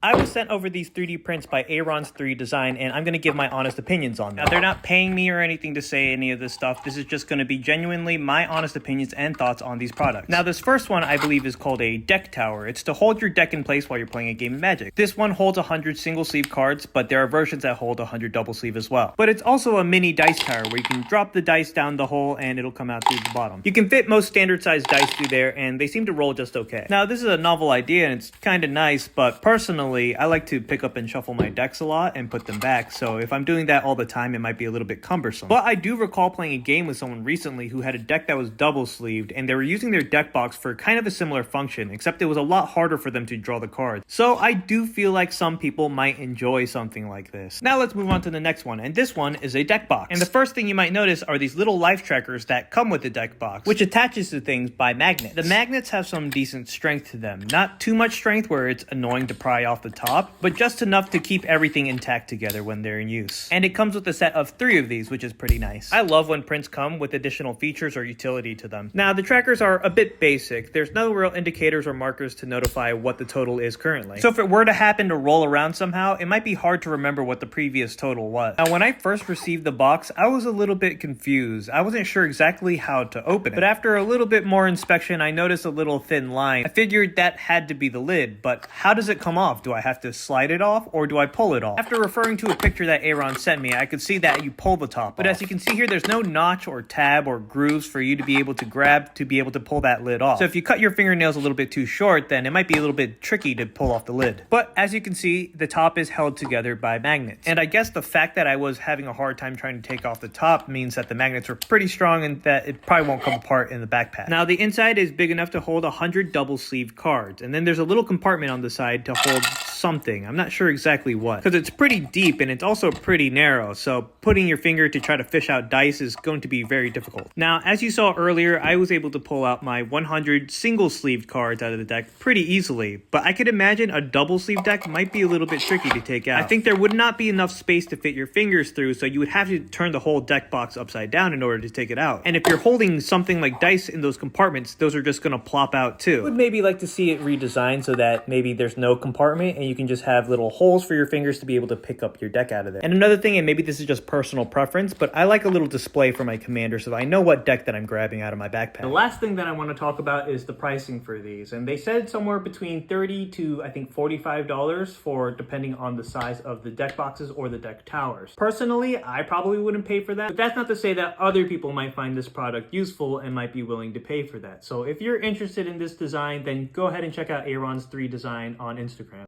I was sent over these 3D prints by Ayrons3design, and I'm going to give my honest opinions on them. Now, they're not paying me or anything to say any of this stuff. This is just going to be genuinely my honest opinions and thoughts on these products. Now, this first one I believe is called a deck tower. It's to hold your deck in place while you're playing a game of Magic. This one holds 100 single sleeve cards, but there are versions that hold 100 double sleeve as well. But it's also a mini dice tower where you can drop the dice down the hole and it'll come out through the bottom. You can fit most standard sized dice through there, and they seem to roll just okay. Now, this is a novel idea and it's kind of nice, but personally, I like to pick up and shuffle my decks a lot and put them back, so if I'm doing that all the time, it might be a little bit cumbersome. But I do recall playing a game with someone recently who had a deck that was double sleeved, and they were using their deck box for kind of a similar function, except it was a lot harder for them to draw the cards. So I do feel like some people might enjoy something like this. Now let's move on to the next one, and this one is a deck box. And the first thing you might notice are these little life trackers that come with the deck box, which attaches to things by magnets. The magnets have some decent strength to them. Not too much strength where it's annoying to pry off the top, but just enough to keep everything intact together when they're in use. And it comes with a set of 3 of these, which is pretty nice. I love when prints come with additional features or utility to them. Now, the trackers are a bit basic. There's no real indicators or markers to notify what the total is currently. So if it were to happen to roll around somehow, it might be hard to remember what the previous total was. Now, when I first received the box, I was a little bit confused. I wasn't sure exactly how to open it. But after a little bit more inspection, I noticed a little thin line. I figured that had to be the lid, but how does it come off? Do I have to slide it off or do I pull it off? After referring to a picture that Aaron sent me, I could see that you pull the top off. As you can see here, there's no notch or tab or grooves for you to be able to grab to be able to pull that lid off. So if you cut your fingernails a little bit too short, then it might be a little bit tricky to pull off the lid. But as you can see, the top is held together by magnets. And I guess the fact that I was having a hard time trying to take off the top means that the magnets are pretty strong and that it probably won't come apart in the backpack. Now, the inside is big enough to hold 100 double sleeved cards. And then there's a little compartment on the side to hold something. I'm not sure exactly what, because it's pretty deep and it's also pretty narrow, so putting your finger to try to fish out dice is going to be very difficult. Now, as you saw earlier, I was able to pull out my 100 single sleeved cards out of the deck pretty easily, but I could imagine a double sleeve deck might be a little bit tricky to take out. I think there would not be enough space to fit your fingers through, so you would have to turn the whole deck box upside down in order to take it out. And if you're holding something like dice in those compartments, those are just going to plop out too. I would maybe like to see it redesigned so that maybe there's no compartment and you can just have little holes for your fingers to be able to pick up your deck out of there. And another thing, and maybe this is just personal preference, but I like a little display for my commander so that I know what deck that I'm grabbing out of my backpack. The last thing that I want to talk about is the pricing for these. And they said somewhere between $30 to I think $45 for depending on the size of the deck boxes or the deck towers. Personally, I probably wouldn't pay for that, but that's not to say that other people might find this product useful and might be willing to pay for that. So if you're interested in this design, then go ahead and check out Ayrons3design on Instagram.